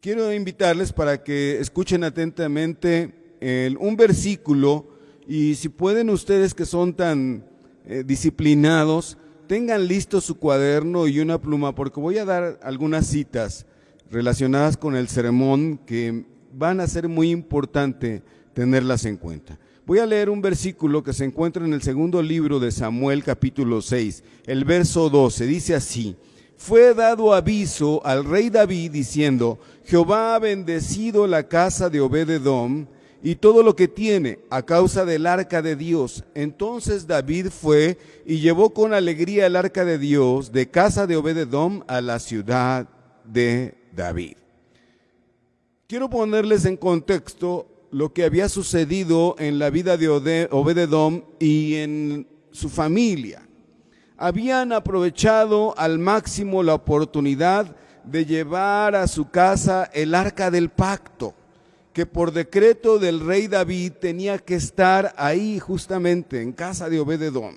Quiero invitarles para que escuchen atentamente un versículo y si pueden ustedes que son tan disciplinados, tengan listo su cuaderno y una pluma porque voy a dar algunas citas relacionadas con el sermón que van a ser muy importante tenerlas en cuenta. Voy a leer un versículo que se encuentra en el segundo libro de Samuel, capítulo 6, el verso 12, dice así: fue dado aviso al rey David diciendo: Jehová ha bendecido la casa de Obed-edom y todo lo que tiene a causa del arca de Dios. Entonces David fue y llevó con alegría el arca de Dios de casa de Obed-edom a la ciudad de David. Quiero ponerles en contexto lo que había sucedido en la vida de Obed-edom y en su familia. Habían aprovechado al máximo la oportunidad de llevar a su casa el arca del pacto, que por decreto del rey David tenía que estar ahí justamente en casa de Obed-edom.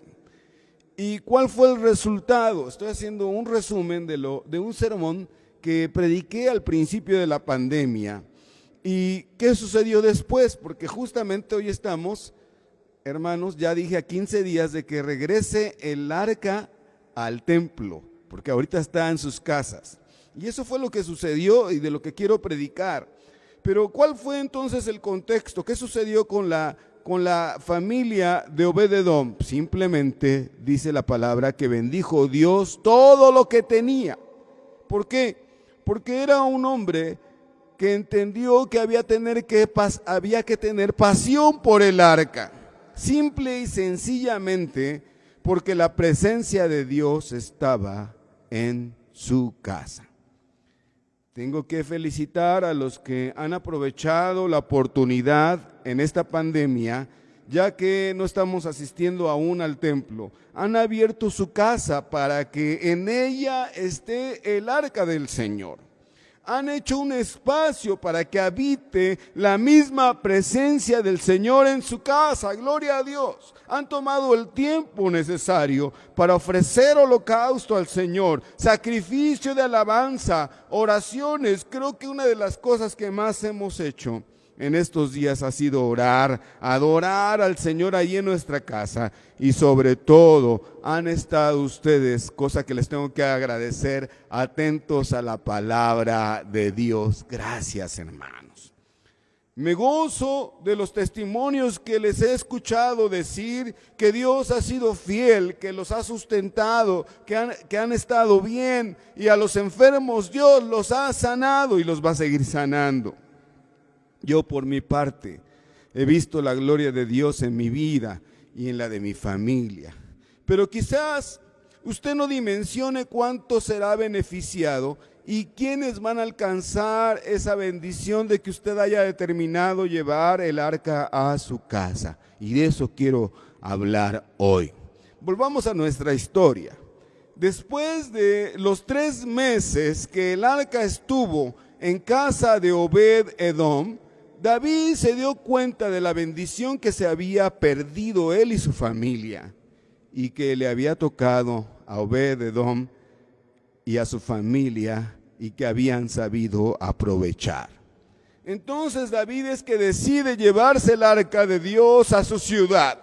¿Y cuál fue el resultado? Estoy haciendo un resumen de un sermón que prediqué al principio de la pandemia. ¿Y qué sucedió después? Porque justamente hoy estamos, hermanos, ya dije, a 15 días de que regrese el arca al templo, porque ahorita está en sus casas. Y eso fue lo que sucedió y de lo que quiero predicar. Pero ¿cuál fue entonces el contexto? ¿Qué sucedió con la familia de Obed-edom? Simplemente dice la palabra que bendijo Dios todo lo que tenía. ¿Por qué? Porque era un hombre que entendió que había que tener pasión por el arca. Simple y sencillamente porque la presencia de Dios estaba en su casa. Tengo que felicitar a los que han aprovechado la oportunidad en esta pandemia, ya que no estamos asistiendo aún al templo. Han abierto su casa para que en ella esté el arca del Señor. Han hecho un espacio para que habite la misma presencia del Señor en su casa. Gloria a Dios. Han tomado el tiempo necesario para ofrecer holocausto al Señor, sacrificio de alabanza, oraciones. Creo que una de las cosas que más hemos hecho en estos días ha sido orar, adorar al Señor ahí en nuestra casa, y sobre todo han estado ustedes, cosa que les tengo que agradecer, atentos a la palabra de Dios. Gracias, hermanos. Me gozo de los testimonios que les he escuchado decir que Dios ha sido fiel, que los ha sustentado, que han estado bien, y a los enfermos Dios los ha sanado y los va a seguir sanando. Yo por mi parte he visto la gloria de Dios en mi vida y en la de mi familia. Pero quizás usted no dimensione cuánto será beneficiado y quiénes van a alcanzar esa bendición de que usted haya determinado llevar el arca a su casa. Y de eso quiero hablar hoy. Volvamos a nuestra historia. Después de los 3 meses que el arca estuvo en casa de Obed-edom, David se dio cuenta de la bendición que se había perdido él y su familia, y que le había tocado a Obed-edom y a su familia, y que habían sabido aprovechar. Entonces David es que decide llevarse el arca de Dios a su ciudad.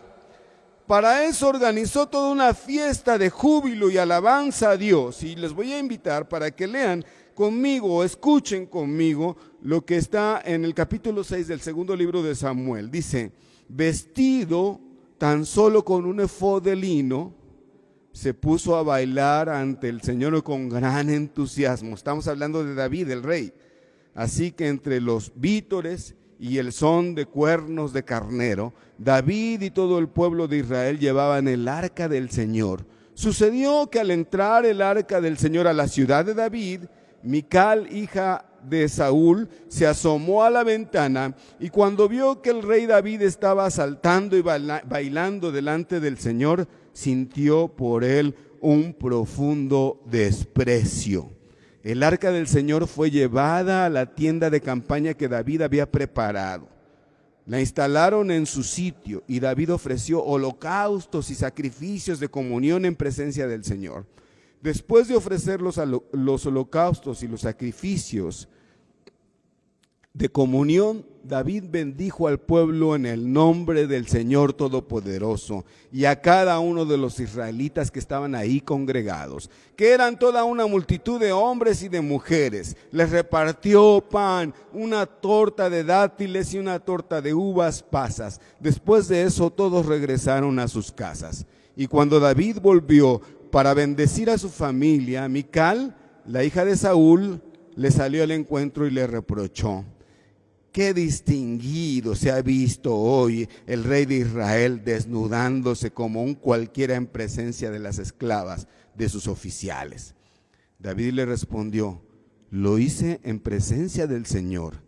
Para eso organizó toda una fiesta de júbilo y alabanza a Dios, y les voy a invitar para que lean conmigo o escuchen conmigo lo que está en el capítulo 6 del segundo libro de Samuel. Dice: vestido tan solo con un efod de lino, se puso a bailar ante el Señor con gran entusiasmo. Estamos hablando de David, el rey. Así que entre los vítores y el son de cuernos de carnero, David y todo el pueblo de Israel llevaban el arca del Señor. Sucedió que al entrar el arca del Señor a la ciudad de David, Mical, hija de Saúl, se asomó a la ventana, y cuando vio que el rey David estaba saltando y bailando delante del Señor, sintió por él un profundo desprecio. El arca del Señor fue llevada a la tienda de campaña que David había preparado. La instalaron en su sitio, y David ofreció holocaustos y sacrificios de comunión en presencia del Señor. Después de ofrecer los holocaustos y los sacrificios, de comunión, David bendijo al pueblo en el nombre del Señor Todopoderoso y a cada uno de los israelitas que estaban ahí congregados, que eran toda una multitud de hombres y de mujeres. Les repartió pan, una torta de dátiles y una torta de uvas pasas. Después de eso todos regresaron a sus casas. Y cuando David volvió para bendecir a su familia, Mical, la hija de Saúl, le salió al encuentro y le reprochó: qué distinguido se ha visto hoy el rey de Israel desnudándose como un cualquiera en presencia de las esclavas de sus oficiales. David le respondió: lo hice en presencia del Señor,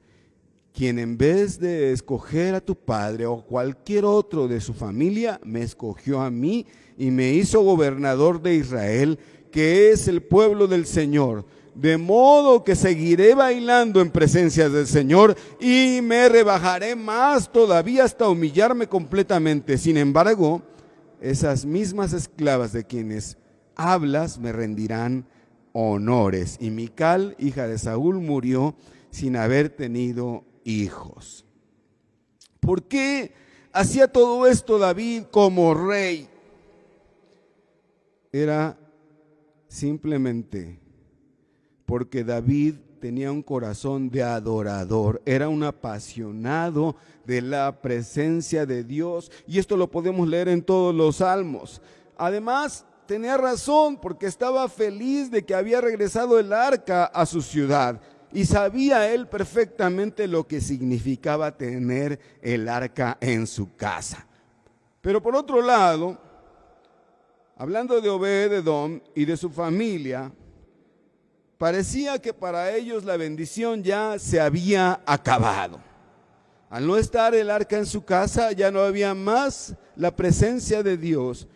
quien en vez de escoger a tu padre o cualquier otro de su familia, me escogió a mí y me hizo gobernador de Israel, que es el pueblo del Señor. De modo que seguiré bailando en presencia del Señor y me rebajaré más todavía hasta humillarme completamente. Sin embargo, esas mismas esclavas de quienes hablas me rendirán honores. Y Mical, hija de Saúl, murió sin haber tenido hijos. ¿Por qué hacía todo esto David como rey? Era simplemente porque David tenía un corazón de adorador, era un apasionado de la presencia de Dios, y esto lo podemos leer en todos los salmos. Además, tenía razón porque estaba feliz de que había regresado el arca a su ciudad, y sabía él perfectamente lo que significaba tener el arca en su casa. Pero por otro lado, hablando de Obed-edom y de su familia, parecía que para ellos la bendición ya se había acabado. Al no estar el arca en su casa, ya no había más la presencia de Dios,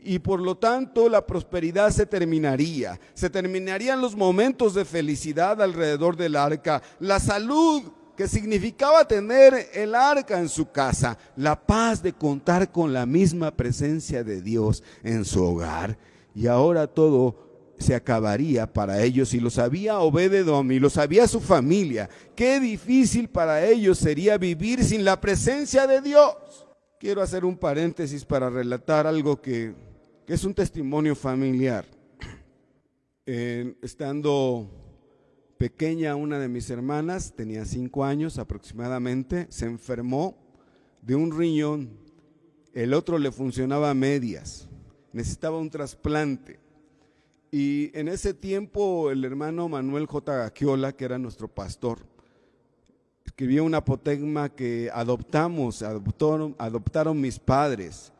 y por lo tanto la prosperidad se terminaría. Se terminarían los momentos de felicidad alrededor del arca, la salud que significaba tener el arca en su casa, la paz de contar con la misma presencia de Dios en su hogar. Y ahora todo se acabaría para ellos, y lo sabía Obed-edom y lo sabía su familia. Qué difícil para ellos sería vivir sin la presencia de Dios. Quiero hacer un paréntesis para relatar algo que es un testimonio familiar. Estando pequeña, una de mis hermanas, tenía 5 años aproximadamente, se enfermó de un riñón, el otro le funcionaba a medias, necesitaba un trasplante. Y en ese tiempo el hermano Manuel J. Gagiola, que era nuestro pastor, escribió un apotegma que adoptaron mis padres: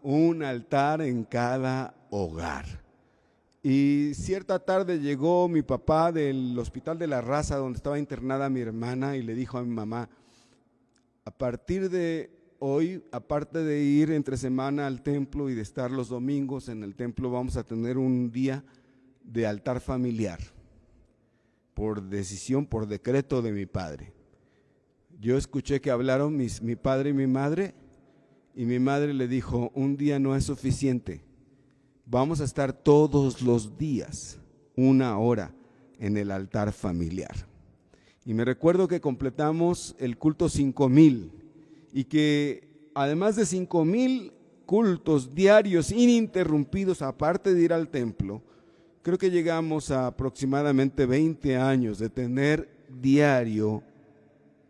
un altar en cada hogar. Y cierta tarde llegó mi papá del Hospital de la Raza, donde estaba internada mi hermana, y le dijo a mi mamá: a partir de hoy, aparte de ir entre semana al templo y de estar los domingos en el templo, vamos a tener un día de altar familiar, por decisión, por decreto de mi padre. Yo escuché que hablaron mi padre y mi madre, y mi madre le dijo: un día no es suficiente, vamos a estar todos los días 1 hora en el altar familiar. Y me recuerdo que completamos el culto 5,000, y que además de 5,000 cultos diarios ininterrumpidos, aparte de ir al templo, creo que llegamos a aproximadamente 20 años de tener diario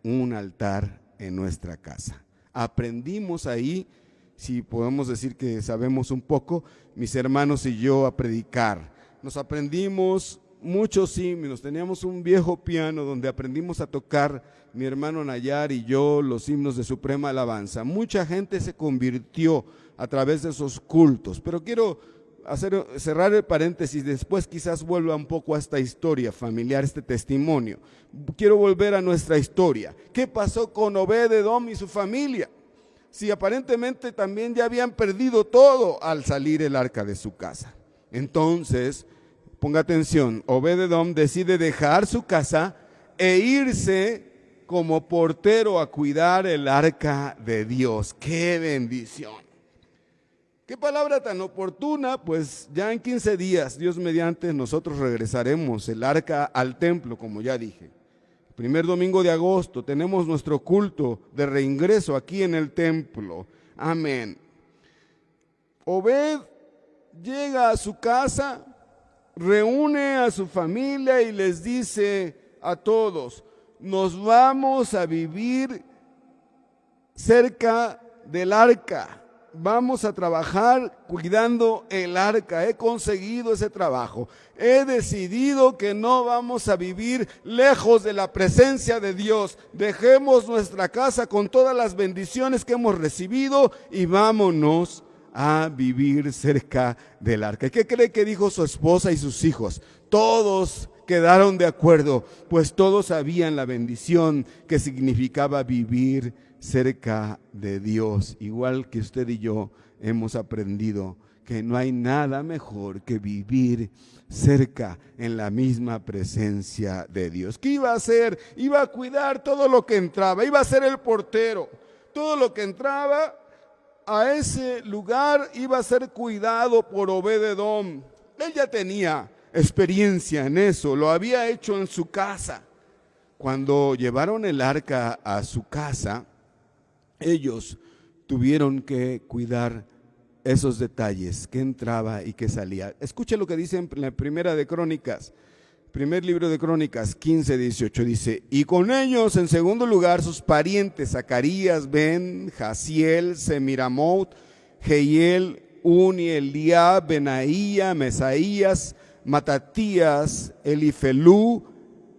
un altar en nuestra casa. Aprendimos ahí, si podemos decir que sabemos un poco, mis hermanos y yo, a predicar. Nos aprendimos muchos himnos, teníamos un viejo piano donde aprendimos a tocar mi hermano Nayar y yo los himnos de suprema alabanza. Mucha gente se convirtió a través de esos cultos, pero quiero cerrar el paréntesis, después quizás vuelva un poco a esta historia familiar, este testimonio. Quiero volver a nuestra historia. ¿Qué pasó con Obed-edom y su familia? Si aparentemente también ya habían perdido todo al salir el arca de su casa. Entonces, ponga atención, Obed-edom decide dejar su casa e irse como portero a cuidar el arca de Dios. ¡Qué bendición! ¡Qué palabra tan oportuna! Pues ya en 15 días, Dios mediante, nosotros regresaremos el arca al templo, como ya dije. Primer domingo de agosto tenemos nuestro culto de reingreso aquí en el templo. Amén. Obed llega a su casa, reúne a su familia y les dice a todos: nos vamos a vivir cerca del arca. Vamos a trabajar cuidando el arca. He conseguido ese trabajo. He decidido que no vamos a vivir lejos de la presencia de Dios. Dejemos nuestra casa con todas las bendiciones que hemos recibido y vámonos a vivir cerca del arca. ¿Y qué cree que dijo su esposa y sus hijos? Todos quedaron de acuerdo, pues todos sabían la bendición que significaba vivir cerca de Dios. Igual que usted y yo hemos aprendido que no hay nada mejor que vivir cerca en la misma presencia de Dios. ¿Qué iba a hacer? Iba a cuidar todo lo que entraba, iba a ser el portero. Todo lo que entraba a ese lugar iba a ser cuidado por Obed-Edom. Él ya tenía experiencia en eso, lo había hecho en su casa. Cuando llevaron el arca a su casa, ellos tuvieron que cuidar esos detalles, que entraba y que salía. Escuche lo que dice en la primera de Crónicas, primer libro de Crónicas 15:18, dice: y con ellos en segundo lugar sus parientes Zacarías, Ben, Jaziel, Semiramot, Jehiel, Uni, Eliab, Benaía, Mesaías, Matatías, Elifelú,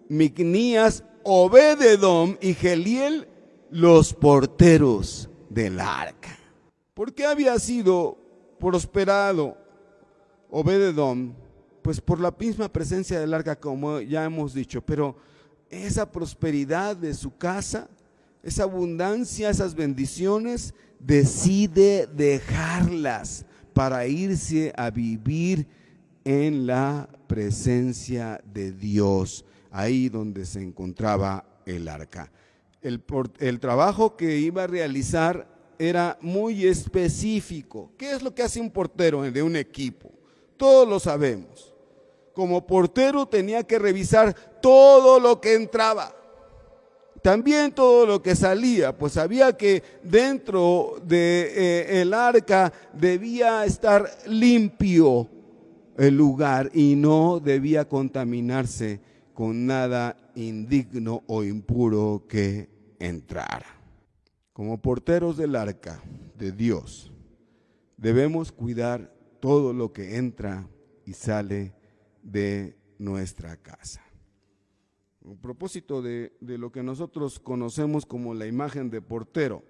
Micnías, Obed-Edom y Geliel, los porteros del arca. ¿Por qué había sido prosperado Obed-Edom? Pues por la misma presencia del arca, como ya hemos dicho, pero esa prosperidad de su casa, esa abundancia, esas bendiciones, decide dejarlas para irse a vivir en la presencia de Dios, ahí donde se encontraba el arca. El trabajo que iba a realizar era muy específico. ¿Qué es lo que hace un portero de un equipo? Todos lo sabemos. Como portero tenía que revisar todo lo que entraba, también todo lo que salía, pues sabía que dentro del arca debía estar limpio el lugar y no debía contaminarse con nada indigno o impuro que entrara. Como porteros del arca de Dios, debemos cuidar todo lo que entra y sale de nuestra casa. A propósito de lo que nosotros conocemos como la imagen de portero,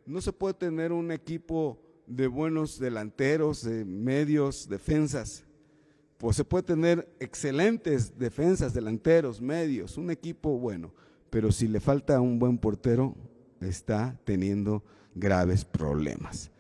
no se puede tener un equipo de buenos delanteros, de medios, defensas. Pues se puede tener excelentes defensas, delanteros, medios, un equipo bueno, pero si le falta un buen portero, está teniendo graves problemas.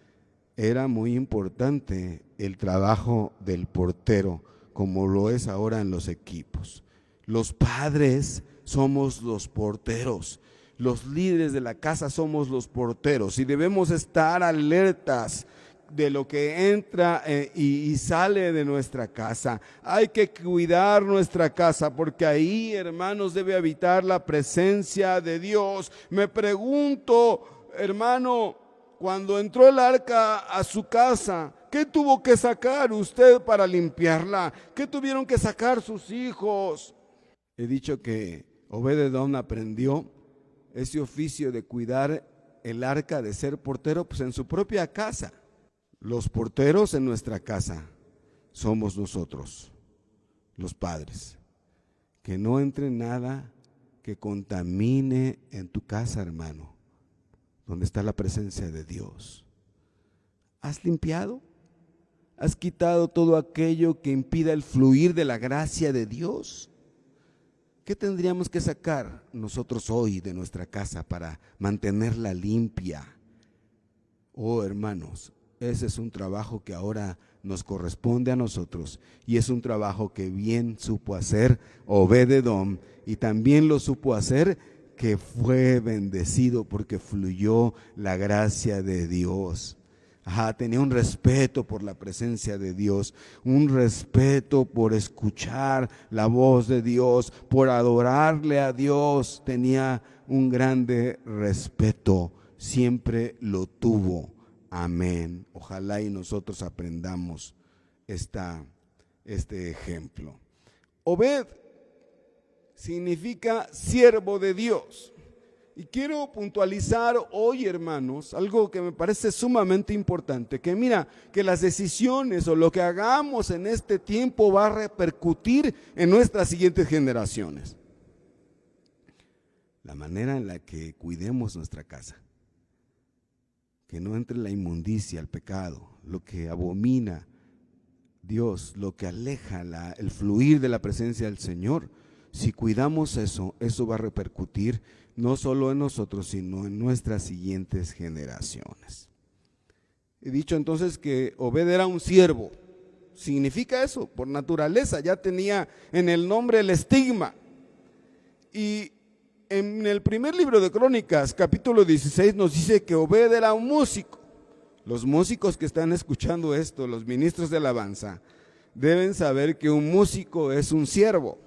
Era muy importante el trabajo del portero, como lo es ahora en los equipos. Los padres somos los porteros, los líderes de la casa somos los porteros y debemos estar alertas de lo que entra y sale de nuestra casa. Hay que cuidar nuestra casa porque ahí, hermanos, debe habitar la presencia de Dios. Me pregunto, hermano, cuando entró el arca a su casa, ¿qué tuvo que sacar usted para limpiarla? ¿Qué tuvieron que sacar sus hijos? He dicho que Obed-Edom aprendió ese oficio de cuidar el arca, de ser portero, pues en su propia casa. Los porteros en nuestra casa somos nosotros, los padres. Que no entre nada que contamine en tu casa, hermano, donde está la presencia de Dios. ¿Has limpiado? ¿Has quitado todo aquello que impida el fluir de la gracia de Dios? ¿Qué tendríamos que sacar nosotros hoy de nuestra casa para mantenerla limpia? Oh, hermanos, ese es un trabajo que ahora nos corresponde a nosotros y es un trabajo que bien supo hacer Obed-Edom y también lo supo hacer que fue bendecido porque fluyó la gracia de Dios. Tenía un respeto por la presencia de Dios, un respeto por escuchar la voz de Dios, por adorarle a Dios. Tenía un grande respeto, siempre lo tuvo. Amén. Ojalá y nosotros aprendamos este ejemplo. Obed significa siervo de Dios. Y quiero puntualizar hoy, hermanos, algo que me parece sumamente importante, que mira, que las decisiones o lo que hagamos en este tiempo va a repercutir en nuestras siguientes generaciones. La manera en la que cuidemos nuestra casa, que no entre la inmundicia, el pecado, lo que abomina Dios, lo que aleja el fluir de la presencia del Señor. Si cuidamos eso va a repercutir no solo en nosotros, sino en nuestras siguientes generaciones. He dicho entonces que Obed era un siervo. Significa eso, por naturaleza, ya tenía en el nombre el estigma. Y en el primer libro de Crónicas, capítulo 16, nos dice que Obed era un músico. Los músicos que están escuchando esto, los ministros de alabanza, deben saber que un músico es un siervo.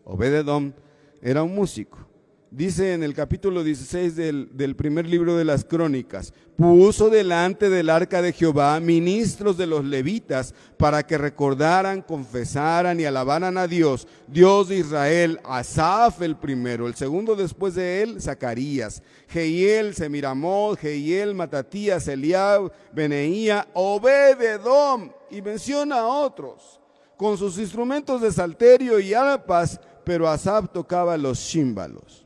Obed-edom era un músico. Dice en el capítulo 16 del primer libro de las Crónicas: puso delante del arca de Jehová ministros de los levitas para que recordaran, confesaran y alabaran a Dios, Dios de Israel. Asaf el primero, el segundo después de él, Zacarías, Jehiel, Semiramot, Jehiel, Matatías, Eliab, Beneía, Obed-edom, y menciona a otros, con sus instrumentos de salterio y arpas, pero Asaf tocaba los címbalos.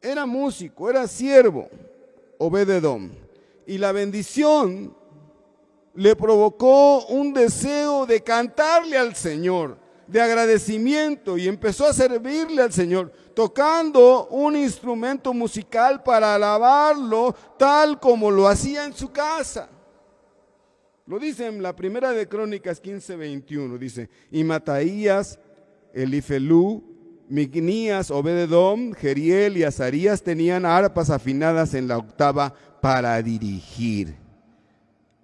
Era músico, era siervo, Obed-edom, y la bendición le provocó un deseo de cantarle al Señor, de agradecimiento, y empezó a servirle al Señor, tocando un instrumento musical para alabarlo tal como lo hacía en su casa. Lo dice en la primera de Crónicas 15:21, dice: y Mataías, Elifelú, Mignías, Obed-edom, Jeriel y Azarías tenían arpas afinadas en la octava para dirigir.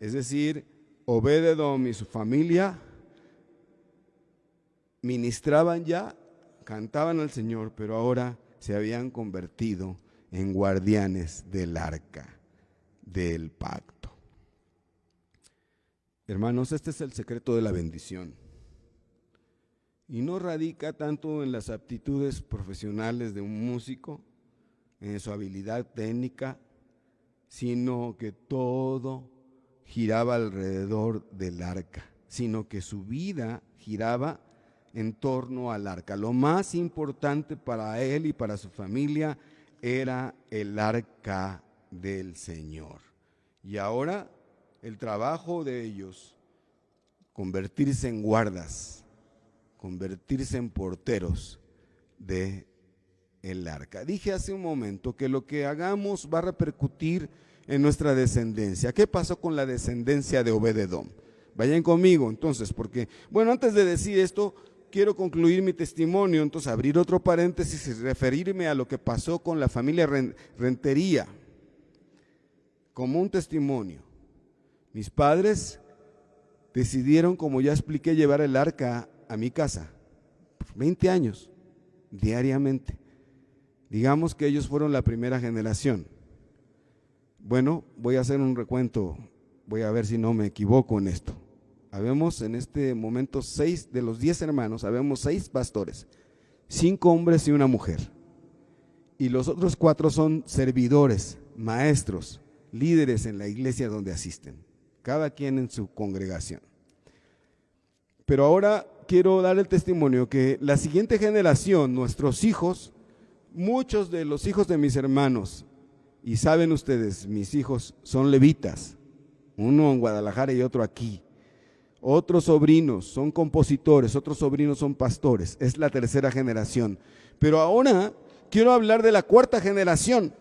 Es decir, Obed-edom y su familia ministraban ya, cantaban al Señor, pero ahora se habían convertido en guardianes del arca del pacto. Hermanos, este es el secreto de la bendición. Y no radica tanto en las aptitudes profesionales de un músico, en su habilidad técnica, sino que todo giraba alrededor del arca, sino que su vida giraba en torno al arca. Lo más importante para él y para su familia era el arca del Señor. Y ahora el trabajo de ellos, convertirse en guardas, convertirse en porteros de el arca. Dije hace un momento que lo que hagamos va a repercutir en nuestra descendencia. ¿Qué pasó con la descendencia de Obed-edom? Vayan conmigo entonces, porque, bueno, antes de decir esto, quiero concluir mi testimonio, entonces abrir otro paréntesis y referirme a lo que pasó con la familia Rentería, como un testimonio. Mis padres decidieron, como ya expliqué, llevar el arca a mi casa, por 20 años, diariamente. Digamos que ellos fueron la primera generación. Bueno, voy a hacer un recuento, voy a ver si no me equivoco en esto. Habemos en este momento 6 de los 10 hermanos, habemos 6 pastores, 5 hombres y una mujer. Y los otros 4 son servidores, maestros, líderes en la iglesia donde asisten, cada quien en su congregación. Pero ahora quiero dar el testimonio que la siguiente generación, nuestros hijos, muchos de los hijos de mis hermanos, y saben ustedes, mis hijos son levitas, uno en Guadalajara y otro aquí. Otros sobrinos son compositores, otros sobrinos son pastores, es la tercera generación. Pero ahora quiero hablar de la cuarta generación,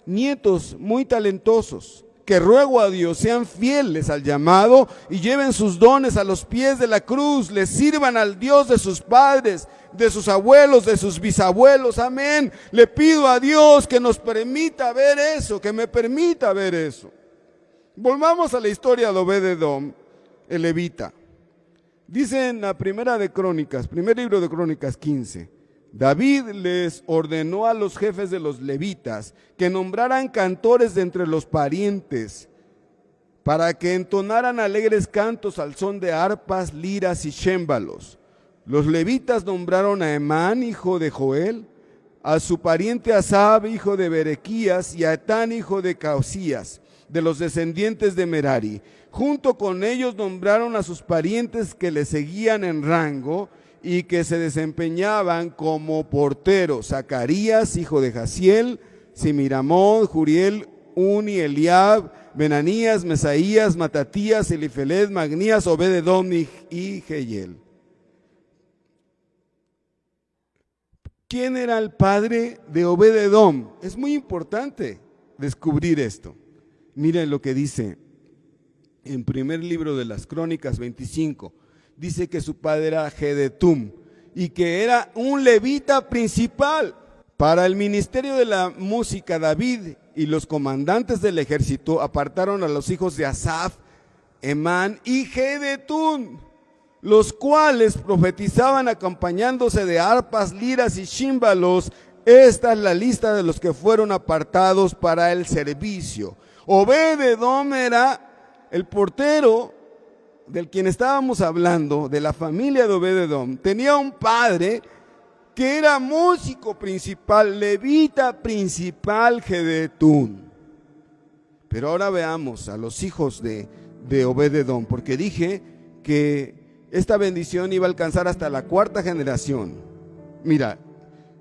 nietos muy talentosos, que ruego a Dios sean fieles al llamado y lleven sus dones a los pies de la cruz, les sirvan al Dios de sus padres, de sus abuelos, de sus bisabuelos, amén. Le pido a Dios que nos permita ver eso, que me permita ver eso. Volvamos a la historia de Obed-edom, el levita. Dice en la primera de Crónicas, primer libro de Crónicas 15, David les ordenó a los jefes de los levitas que nombraran cantores de entre los parientes para que entonaran alegres cantos al son de arpas, liras y cémbalos. Los levitas nombraron a Emán, hijo de Joel, a su pariente Asab, hijo de Berequías, y a Etán, hijo de Caosías, de los descendientes de Merari. Junto con ellos nombraron a sus parientes que le seguían en rango y que se desempeñaban como porteros: Zacarías, hijo de Jaziel, Simiramón, Juriel, Uni, Eliab, Benanías, Mesaías, Matatías, Elifelet, Magnías, Obed-edom y Jehiel. ¿Quién era el padre de Obed-edom? Es muy importante descubrir esto. Miren lo que dice en primer libro de las Crónicas 25. Dice que su padre era Jedetum y que era un levita principal. Para el ministerio de la música, David y los comandantes del ejército apartaron a los hijos de Asaf, Emán y Jedetum, los cuales profetizaban acompañándose de arpas, liras y címbalos. Esta es la lista de los que fueron apartados para el servicio. Obed-edom era el portero del quien estábamos hablando, de la familia de Obed-edom. Tenía un padre que era músico principal, levita principal, Jedetum. Pero ahora veamos a los hijos de Obed-edom, porque dije que esta bendición iba a alcanzar hasta la cuarta generación. Mira,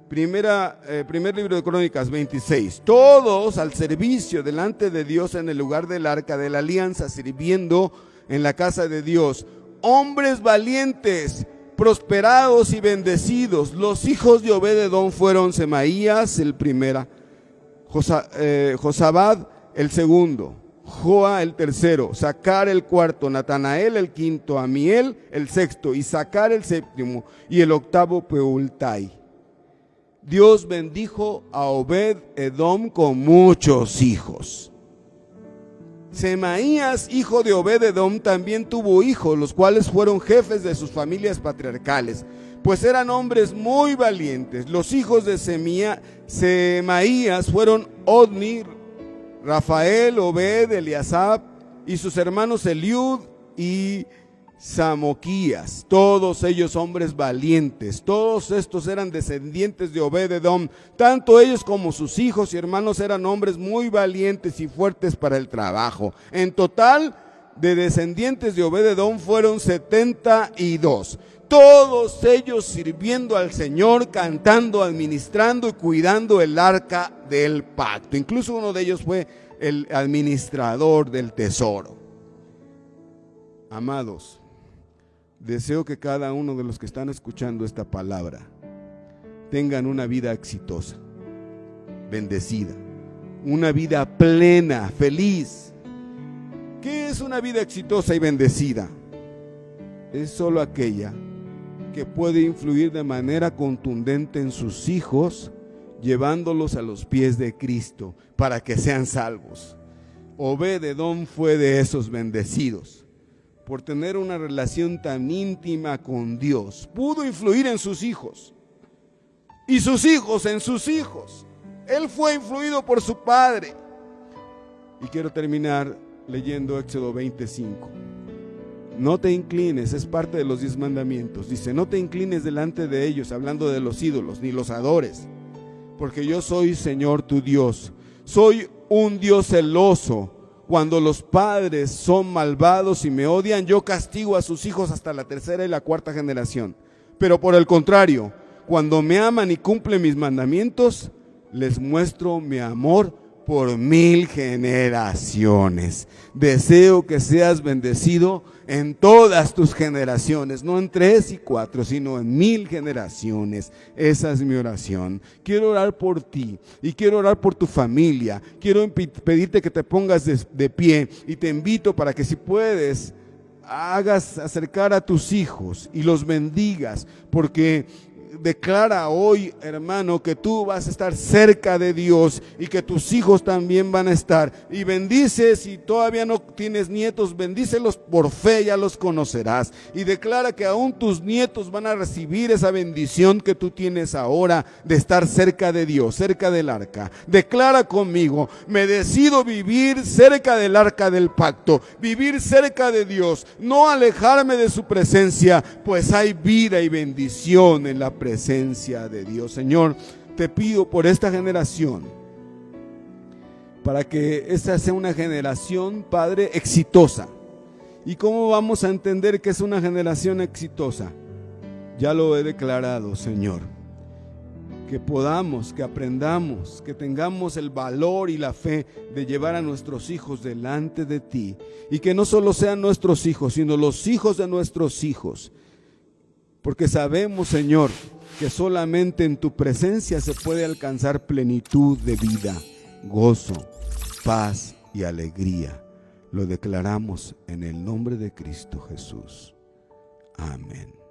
primer libro de Crónicas 26. Todos al servicio delante de Dios en el lugar del arca de la alianza, sirviendo en la casa de Dios. Hombres valientes, prosperados y bendecidos. Los hijos de Obed-edom fueron Semaías el primero, Josabad el segundo, Joa el tercero, Sacar el cuarto, Natanael el quinto, Amiel el sexto, y Sacar el séptimo, y el octavo Peultai. Dios bendijo a Obed-edom con muchos hijos. Semaías, hijo de Obed-edom, también tuvo hijos, los cuales fueron jefes de sus familias patriarcales, pues eran hombres muy valientes. Los hijos de Semaías fueron Odni, Rafael, Obed, Eliasab, y sus hermanos Eliud y Samoquías, todos ellos hombres valientes. Todos estos eran descendientes de Obed-edom. Tanto ellos como sus hijos y hermanos eran hombres muy valientes y fuertes para el trabajo. En total, de descendientes de Obed-edom fueron 72. Todos ellos sirviendo al Señor, cantando, administrando y cuidando el arca del pacto. Incluso uno de ellos fue el administrador del tesoro. Amados, deseo que cada uno de los que están escuchando esta palabra tengan una vida exitosa, bendecida, una vida plena, feliz. ¿Qué es una vida exitosa y bendecida? Es solo aquella que puede influir de manera contundente en sus hijos, llevándolos a los pies de Cristo para que sean salvos. Obed-edom fue de esos bendecidos. Por tener una relación tan íntima con Dios, pudo influir en sus hijos y sus hijos en sus hijos. Él fue influido por su padre. Y quiero terminar leyendo Éxodo 25. No te inclines, es parte de los 10 mandamientos. Dice, no te inclines delante de ellos, hablando de los ídolos, ni los adores, porque yo soy Señor tu Dios. Soy un Dios celoso. Cuando los padres son malvados y me odian, yo castigo a sus hijos hasta la tercera y la cuarta generación. Pero por el contrario, cuando me aman y cumplen mis mandamientos, les muestro mi amor por 1000 generaciones. Deseo que seas bendecido en todas tus generaciones, no en 3 y 4, sino en 1000 generaciones. Esa es mi oración. Quiero orar por ti y quiero orar por tu familia. Quiero pedirte que te pongas de pie y te invito para que, si puedes, hagas acercar a tus hijos y los bendigas, porque declara hoy, hermano, que tú vas a estar cerca de Dios y que tus hijos también van a estar. Y bendice, si todavía no tienes nietos, bendícelos por fe, ya los conocerás. Y declara que aún tus nietos van a recibir esa bendición que tú tienes ahora de estar cerca de Dios, cerca del arca. Declara conmigo: me decido vivir cerca del arca del pacto, vivir cerca de Dios, no alejarme de su presencia, pues hay vida y bendición en la presencia de Dios. Señor, te pido por esta generación, para que esta sea una generación, Padre, exitosa. ¿Y cómo vamos a entender que es una generación exitosa? Ya lo he declarado, Señor. Que podamos, que aprendamos, que tengamos el valor y la fe de llevar a nuestros hijos delante de ti. Y que no solo sean nuestros hijos, sino los hijos de nuestros hijos. Porque sabemos, Señor, que solamente en tu presencia se puede alcanzar plenitud de vida, gozo, paz y alegría. Lo declaramos en el nombre de Cristo Jesús. Amén.